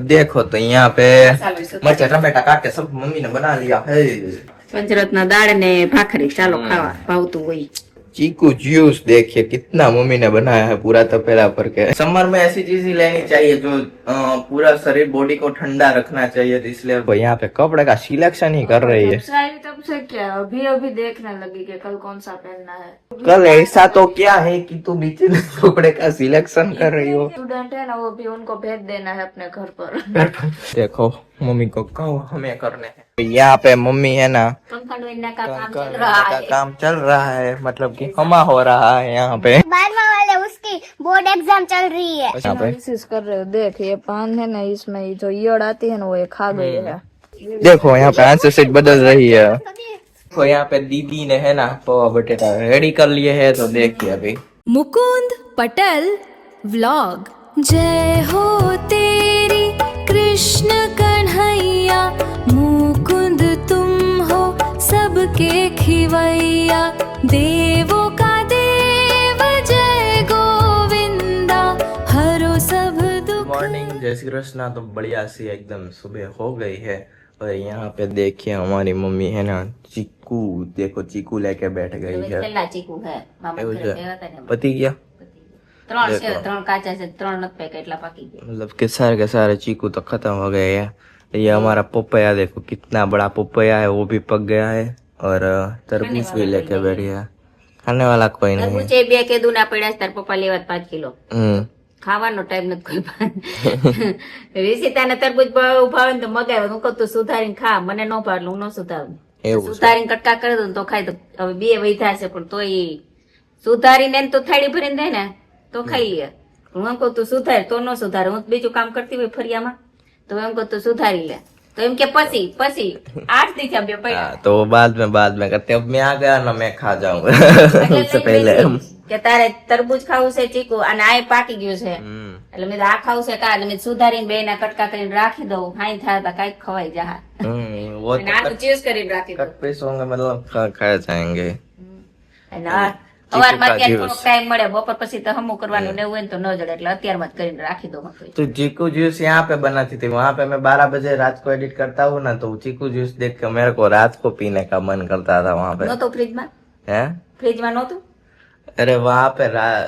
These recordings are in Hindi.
देखो तो यहाँ पे मरचा टमाटा काट के सब मम्मी ने बना लिया है। પંચરત્ન દાળ ને ભાખરી ચાલો ખાવા ભાવતું હોય। चीकू जूस देखिए कितना मम्मी ने बनाया है, पूरा तपेला भर के। समर में ऐसी चीज ही लेनी चाहिए जो पूरा शरीर बॉडी को ठंडा रखना चाहिए, तो इसलिए वो यहाँ पे कपड़े का सिलेक्शन ही कर रही है। तब से क्या अभी अभी देखने लगी कि कल कौन सा पहनना है। कल ऐसा तो क्या है कि तू बीच में कपड़े का सिलेक्शन कर रही हो। स्टूडेंट है ना, वो भी उनको भेज देना है अपने घर पर। देखो मम्मी को कहो हमें करने हैं। यहाँ पे मम्मी है ना, पंखा ढोने का काम का चल रहा है। काम चल रहा है, मतलब कि हमा हो रहा है यहाँ पे। 12वां वाले उसकी बोर्ड एग्जाम चल रही है। यहाँ पे कोशिश कर रहे हो। देख ये पान है ना, इसमें ये जो ईयड़ आती है ना वो ये खा गई है। देखो यहाँ पे आंसर शीट बदल रही है। तो यहाँ पे दीदी ने है ना पोहा बटेटा रेडी कर लिए है, तो देखिए अभी। मुकुंद पटेल व्लॉग। जय हो तेरी कृष्ण कन्हैया, मुकुंद तुम हो सबके खिवैया, देवों का देव जय गोविंदा, हरो सब दुख। मॉर्निंग, जय श्री कृष्णा। तो बढ़िया सी एकदम सुबह हो गई है, और यहाँ पे देखिए हमारी मम्मी है ना चीकू, देखो चीकू लेके बैठ गई है। છેલ્લા ચીકુ છે મામા એવું ઘરે છે? ગયા હતા ને, पति क्या ત્રણ છે, देखो। ત્રણ કાચા છે, ત્રણ નથી પાક્યા એટલા પાકી ગયા। मतलब कि के सारे चीकू तो खत्म हो गए हैं। ये हमारा पपैया देखो कितना बड़ा पपैया है, वो भी पक गया है, और तरबूज भी लेके बैठ गया। खाने वाला कोई नहीं। તરબૂચે બે કેદુ ના પડ્યા છે, તાર પપ્પા લેવા 5 કિલો। हम्म, ખાવાનો ટાઈમ નથી કોઈ પાસે। રિષિતાને તરબૂચ ભાવે ને તો મગાવે, હું કહું તું સુધારીને ખા, મને ન ભાવે હું ન સુધારું। એવું છે। સુધારીને કટકા કરી દઉં તો ખાઈ, તો હવે બે વૈધા છે પણ તોય સુધારીને એને તો થાળી ભરીને દે ને તો ખાઈએ। હું એમ કહું તું સુધાર તો ન સુધારે, હું બીજું કામ કરતી હોય ફરિયામાં તો એમ કહું તું સુધારી લે, તો એમ કે પછી 8 દી થયા બે પડ્યા। हाँ, तो वो बाद में करते। अब मैं आ गया ना, मैं खा जाऊंगा એટલે उससे લઈને पहले। બેસી કે તારે તરબૂચ ખાવું છે ચીકુ, અને આ પાકી ગયું છે, हम्म, એટલે મેં કીધું આ ખાવું છે કા, એટલે મેં સુધારીને બે ના કટકા કરીને રાખી દઉં, હાઈ થાય તો કઈક ખવાઈ જા। वो અને આનું ચીઝ કરીને રાખી દઉં। कट पीस होंगे, मतलब खाए जाएंगे। અને સવારમાં અત્યારે થોડોક ટાઈમ મળે, બપોર પછી તો હમું કરવાનું ને એવું હોય ને તો ન જડે, એટલે અત્યારમાં જ કરીને રાખી દઉં। तो चीकू जूस यहाँ पे बनाती थी, वहाँ पे मैं 12 बजे रात को एडिट करता हूँ ना, तो चीकू जूस देख के मेरे को रात को पीने का मन करता था वहाँ पे। નહોતું ફ્રીજમાં? है ફ્રીજમાં નહોતું? अरे वहाँ पे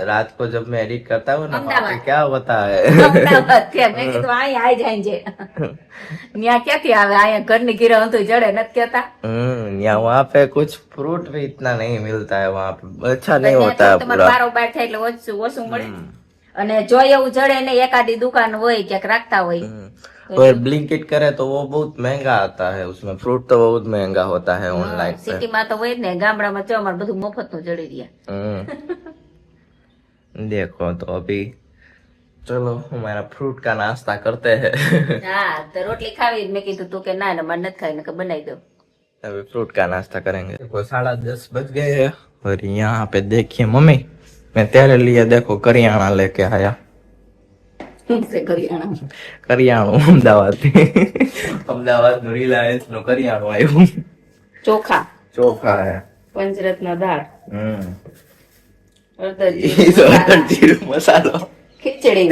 रात को जब मैं एडिट करता हूँ ना, वहाँ पे क्या होता है અમદાવાદ થયા, મેં કીધું અહીંયા આઈ જાય છે। ત્યાં ક્યાંથી આવે, અહીંયા ઘરની ઘીરે હતું જડે નથી કેતા। यहाँ वहाँ पे कुछ फ्रूट भी इतना नहीं मिलता है, वहाँ पे अच्छा नहीं होता है તમારે पूरा। બારોબાર થાય એટલે ઓછું મળે, અને જો એવું જડે ને એકાદી દુકાન હોય ક્યાંક રાખતા હોય। और ब्लिंकिट करे तो वो बहुत महंगा आता है, उसमें फ्रूट तो बहुत महंगा होता है ऑनलाइन पे। સિટીમાં તો હોય જ ને, ગામડામાં જો અમારે બધું મફતનું જડી રહ્યા। देखो तो अभी चलो हमारा फ्रूट का नाश्ता करते हैं હા તો રોટલી ખાવી, મેં કીધું તું કે ના મારે નથી ખાવી, ને બનાવી દો। अभी फ्रूट का नाश्ता करेंगे। देखो 10:30 बज गए हैं, और यहाँ पे देखिए मम्मी, मैं तेरे लिए देखो करियाणा लेके आया। શું છે કરિયાણા? करियाणु अहमदाबाद अहमदाबाद रिलायंस नो करियाणु आयो। ચોખા, चोखा है। પંચરત્ન દાળ, હળદર ये तो अंदर जीरो मसालो। ખીચડી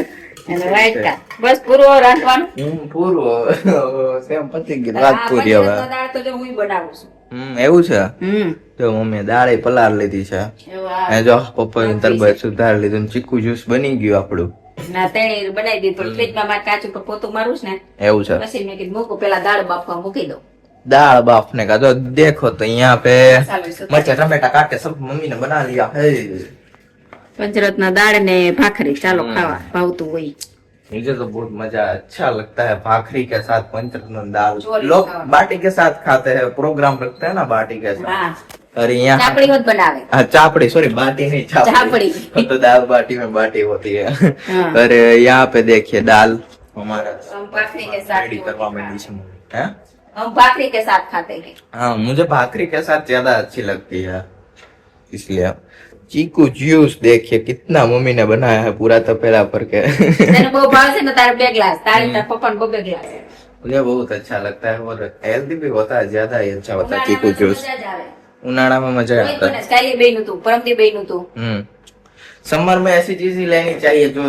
અને રાયતા, બસ પૂરો રાંધવાનું। પૂરો સેમ પતી ગયું, રાત પૂરી હવે। પંચરત્ન દાળ તો જો હું બનાવું છું। એવું છે? જો મમ્મી દાળ પલાર લીધી છે, એવું આ એ જો પપૈયું તરબૂચ સુધારી લીધું, ને ચીકુ જ્યુસ બની ગયું આપણું। ના તેણી બનાવી દીધું, પણ ફ્રીજમાં મારે કાચું પર પોતું મારું છે ને, એવું છે? પછી મેં કીધું મૂકું, પેલા દાળ બાફવા મૂકી દઉં। दाल बाफने का तो देखो तो यहाँ पे ચાલો શું मरचा टमाटा काट के सब मम्मी ने बना लिया है। પંચરત્ન દાળ ને ભાખરી ચાલો ખાવા ભાવતું હોય। मुझे तो बहुत मजा अच्छा लगता है भाखरी के साथ पंचरत्न दाल। चोरी लोग खाओ। बाटी के साथ खाते हैं, प्रोग्राम रखते हैं ना बाटी के साथ। હા, और यहाँ ચાપડી હોત બનાવે। हाँ, चापड़ी, सॉरी बाटी नहीं, चापड़ी। तो दाल बाटी में बाटी होती है। हाँ। और यहाँ पे देखिए दाल हमारा हम भाखरी के साथ रेडी करवा में दी है। हैं? हम भाखरी के साथ खाते हैं। हाँ, मुझे भाखरी के साथ ज्यादा अच्छी लगती है, इसलिए। चीकू जूस देखिए कितना मम्मी ने बनाया है, पूरा तपेला भर के તને બહુ ભાવશે ને તારે 2 ગ્લાસ, તારે તાર પપ્પાને 2 ગ્લાસ। मुझे बहुत अच्छा लगता है, और हेल्दी भी होता है, ज्यादा ही अच्छा होता है चीकू जूस। મજા જ આવે। उनाड़ा में मजा કોઈ आता પણ है। સ્ટાઈલી બેનું તું, પરમદી બેનું તું। समर में ऐसी चीज ही लेनी चाहिए जो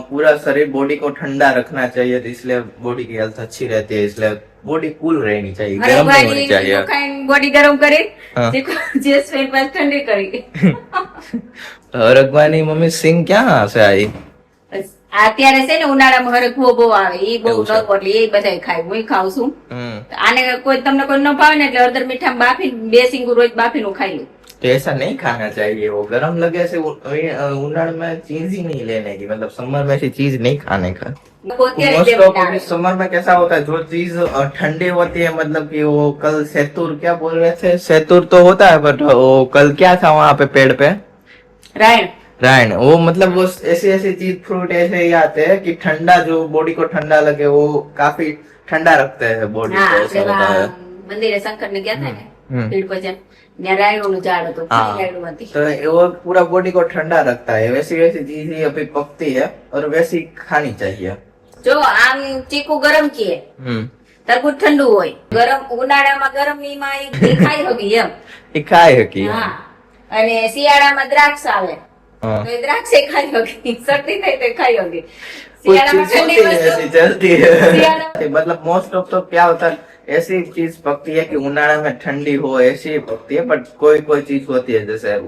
पूरा शरीर बॉडी को ठंडा रखना चाहिए, तो इसलिए बॉडी की हेल्थ अच्छी रहती है, इसलिए बॉडी कूल रहनी चाहिए, गर्म नहीं होनी चाहिए। બોડી ગરમ કરી हाँ। જે સ્વેટ પાસ ઠંડી કરી હરગવાની મમ્મી સિંગ ક્યાં से आई? અત્યારે છે ને ઉનાળામાં હરખવો બહુ આવે, એ બહુ એવું છે. નવો એટલે એ બધા ખાય, હું ખાઉં છું. हम्म, આને કોઈ તમને કોઈ ન ભાવે ને એટલે હળદર મીઠા બાફી બે સિંગુ રોજ બાફીનું ખાઈ લે. तो ऐसा नहीं खाना चाहिए, वो गर्म लगे से उनाड़ में चीज ही नहीं लेने की, मतलब समर में ऐसी चीज नहीं खाने का। અત્યારે मोस्ट જેવું ऑफ ના આવે. समर में कैसा होता है, जो चीज ठंडी होती है, मतलब कि वो कल सैतूर क्या बोल रहे थे, सैतूर तो होता है बट वो कल क्या था वहाँ पे पेड़ पे, રાયણ रायन, वो मतलब वो ऐसी ऐसी चीज फ्रूट ऐसे ही आते हैं कि ठंडा, जो बॉडी को ठंडा लगे वो काफी ठंडा रखते हैं बॉडी હા को, ऐसा होता પેલા है। મંદિરે શંકર ને ગયા હતા ને हम्म। પીડ ભજન, ત્યાં રાયણું ઝાડ હતું, हाँ। રાયણું હતી. तो वो पूरा बॉडी को ठंडा रखता है, वैसी वैसी चीज ही अभी पकती है और वैसी खानी चाहिए। જો આમ ચીકુ ગરમ કીએ, તરબૂચ ઠંડુ હોય, ગરમ ઉનાળામાં ગરમીમાં એ ખાઈ હકી એમ. ये खाए है कि હા અને શિયાળામાં દ્રાક્ષ આવે हाँ। તો એ દ્રાક્ષે ખાઈ હકી, શરદી થાય તો ખાઈ હકી. कुछ શિયાળામાં चीज ઠંડી होती है વસ્તુ ऐसी चलती है, શિયાળામાં मतलब मोस्ट ऑफ तो क्या होता है, ऐसी चीज पकती है कि उनाड़ा में ठंडी हो ऐसी ही पकती है, बट कोई कोई चीज होती है जैसे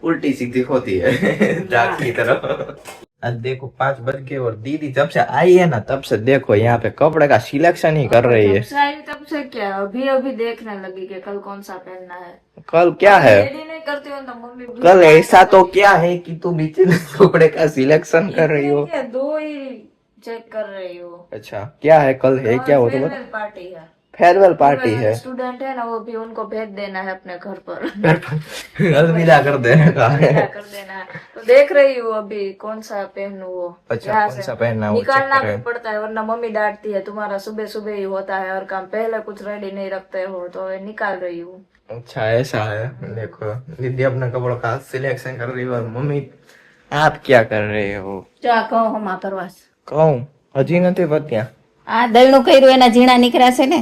उल्टी सीधी होती है दाग की तरह। आज देखो 5 बज गए और दीदी जब से आई है ना तब से देखो यहाँ पे कपड़े का सिलेक्शन ही कर रही है। जब से आई तब से क्या अभी अभी देखने लगी कि कल कौन सा पहनना है। कल क्या है, रेडी नहीं करती हूँ तो मम्मी भी कल ऐसा तो क्या है कि तुम नीचे कपड़े का सिलेक्शन कर रही हो? क्या दो ही चेक कर रही हूँ। अच्छा क्या है, कल है क्या वो तो बता। फेयरवेल पार्टी है, फेयरवेल पार्टी है, स्टूडेंट है ना वो भी, उनको भेज देना है अपने घर पर अलविदा कर देने का है। क्या कर देना है, तो देख रही हूँ अभी कौन सा पहनूं वो। अच्छा, यहाँ कौन से सा पहनना है वो निकालना check भी करें। पड़ता है वरना मम्मी डांटती है, तुम्हारा सुबह सुबह ही होता है और काम, पहले कुछ रेडी नहीं रखते हो, तो ये निकाल रही हूँ। अच्छा ऐसा है, देखो दीदी अपने कपड़ों का सिलेक्शन कर रही है और मम्मी आप क्या कर रहे हो? જો આ ઘઉં હમા કરવાસ. कहूँ हजी નથી પત્યા આ દળનું કર્યું એના ઝીણા નીકળ્યા છે ને,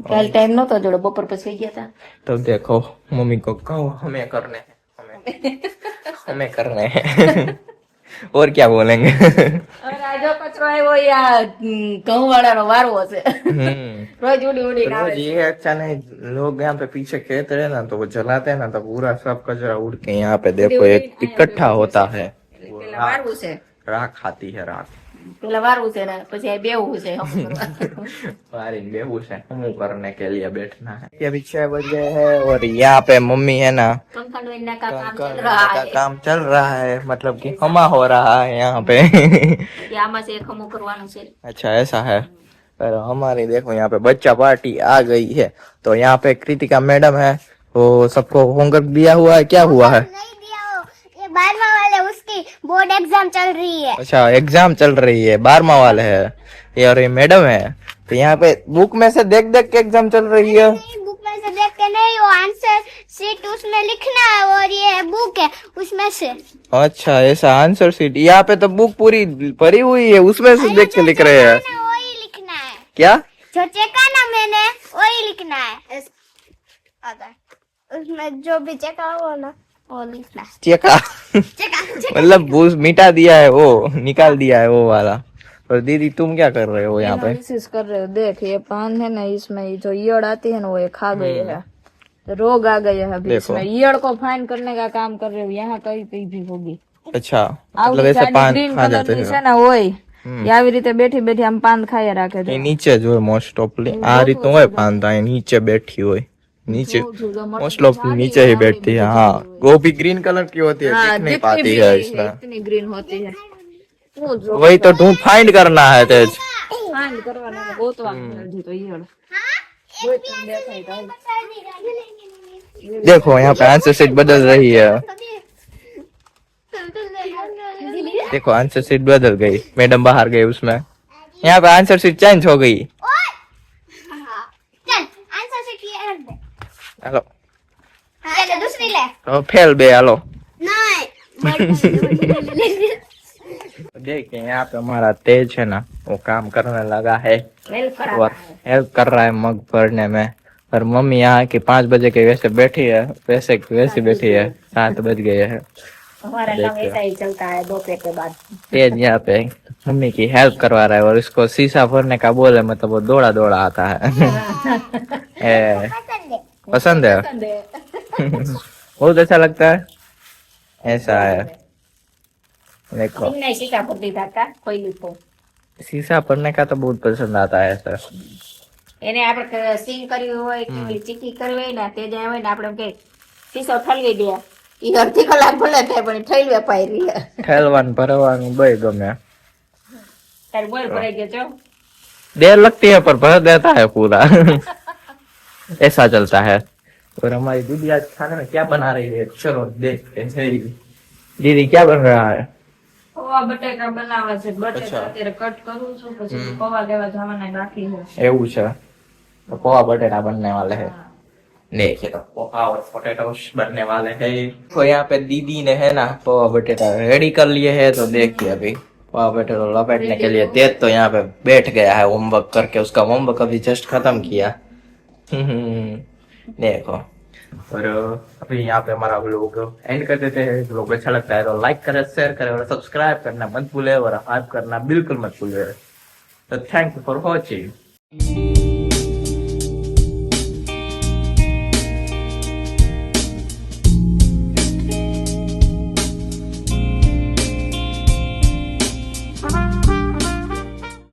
કાલ ટાઈમ નતો જોડે, બપોર પછી ગયા હતા. तो देखो मम्मी को कहो हमें करने हैं, हमें करने हैं और क्या बोलेंगे। હવે આ જો કચરો આવ્યો એ આ ઘઉં વાળાનો વારો હશે, રોજ ઉડી ઉડીને આવે. रोज ये अच्छा नहीं, लोग यहाँ पे पीछे खेत रहे ना तो वो जलाते हैं ना तो पूरा सब कचरा उड़ के यहाँ पे देखो एक इकट्ठा होता है, પેલા વારવું છે, राख खाती है राख। પેલા વારવું છે ને પછી આ બેવું છે હમું કરવા. बारी बेहू से हम करने के लिए बैठना है। अभी 6 बज गए हैं और यहाँ पे मम्मी है ना કંકણ ડોઈના કા કામ का ચાલ રહા है. काम चल रहा है, मतलब कि हमा हो रहा है यहाँ पे। કે આમાં છે એક હમું કરવાનું છે. अच्छा ऐसा है, पर हमारी देखो यहाँ पे बच्चा पार्टी आ गई है, तो यहाँ पे कृतिका मैडम है, वो सबको होमवर्क दिया हुआ है, क्या हुआ है? नहीं दिया हो, ये 12वां वाले उसकी बोर्ड एग्जाम चल रही है। अच्छा एग्जाम चल रही है, 12वां वाले है ये, और ये मैडम है, तो यहाँ पे बुक में से देख देख के एग्जाम चल रही है। नहीं, बुक में से देख के नहीं, वो आंसर शीट उसमें लिखना है और ये बुक है उसमें से। अच्छा ऐसा आंसर शीट, यहाँ पे तो बुक पूरी भरी हुई है, उसमें से देख के लिख रहे हैं। ना वही लिखना है, क्या जो चेका ना मैंने वही लिखना है। उसमें जो भी चेका हो ना वो लिखना है। चेका चेका मतलब बूस मिटा दिया है, वो निकाल दिया है वो वाला। और दीदी तुम क्या कर रहे हो यहाँ पे? एनालिसिस कर रहे हो, देख ये पान है ना, इसमें ये जो ईयड़ आती है ना वो ये खा गई है, रोग आ गए हैं अभी देखो। इसमें, ईयड़ को फाइन करने का काम कर रहे हो, यहाँ कहीं कहीं भी होगी। अच्छा मतलब આવડી ऐसे જાડી पान green खा colour जाते ની हैं છે ને હોય એ આવી રીતે બેઠી બેઠી આમ પાન ખાયા રાખે છે. ये नीचे जो है मोस्ट ऑफली आ रीतों है पांदा है, नीचे बैठी हुई नीचे मोस्ट ऑफ नीचे ही बैठती है। हाँ वो भी ग्रीन कलर की होती है, हाँ, दिख नहीं दिखती पाती भी है नहीं इसमें, इतनी ग्रीन होती है। હું જો वही तो ढूंढ फाइंड करना है तेज। ફાઇન્ડ કરવાના ને ગોતવાનું હજી તો ઈયળ. કોઈ પણ દેખાય તો देखो यहाँ पे आंसर शीट बदल रही है, देखो आंसर शीट बदल गई, मैडम बाहर गई उसमें, यहाँ पे आंसर शीट चेंज हो गई। चल आंसर शीट ये रख दे। हेलो चल दूसरी ले। तो फेल बे हेलो। नहीं देखिए यहाँ पे हमारा तेज है ना वो काम करने लगा है Help करा और हेल्प कर रहा है मग भरने में, और मम्मी यहाँ की 5 बजे के वैसे बैठी है, वैसे वैसी बैठी है, 7 बज गए हैं। हमारा काम ऐसा ही चलता है दोपहर के बाद। तेज यहाँ पे मम्मी की हेल्प करवा रहा है और इसको शीशा भरने का बोले मतलब वो दौड़ा दौड़ा आता है। पसंद है बहुत अच्छा लगता है ऐसा है। देखो तुमने शीशा पर दीधा था कोई लिखो शीशा भरने का तो बहुत पसंद आता है सर। એને આપણે સીંગ કર્યું હોય કે ઓલી ચીકી કરવી હોય ને તે જાય હોય ને આપણે એમ કે સીસો ઠલવી દે ઈ અડધી કલાક ભલે થાય પણ ઠલવે પાઈ રહી खेलवान भरवान बड़ी गमे તારી બોલ ભરાઈ ગયો છો देर लगती है पर भर देता है पूरा। ऐसा चलता है। और हमारी दीदी आज खाने में क्या बना रही है चलो देखते हैं। दीदी क्या बन रहा है? પૌવા બટેકા બનાવવા છે બટેકા અત્યારે કટ કરું છું પછી પૌવા લેવા જવાના બાકી છે એવું છે तो पोहा बटेटा बनने वाले हैं। देखिए तो पोहा और पोटैटोस बनने वाले हैं। तो यहाँ पे दीदी ने है ना पोहा बटेटा रेडी कर लिए हैं। तो देखिए अभी पोहा बटेटा लपेटने के लिए तेज तो यहाँ पे बैठ गया है होमवर्क करके। उसका होमवर्क अभी जस्ट खत्म किया। देखो और अभी यहाँ पे हमारा व्लॉग एंड कर देते हैं। व्लॉग अच्छा लगता है तो लाइक करें शेयर करें और सब्सक्राइब करना मत भूले और हाइप करना बिल्कुल मत भूले। तो थैंक यू फॉर वॉचिंग।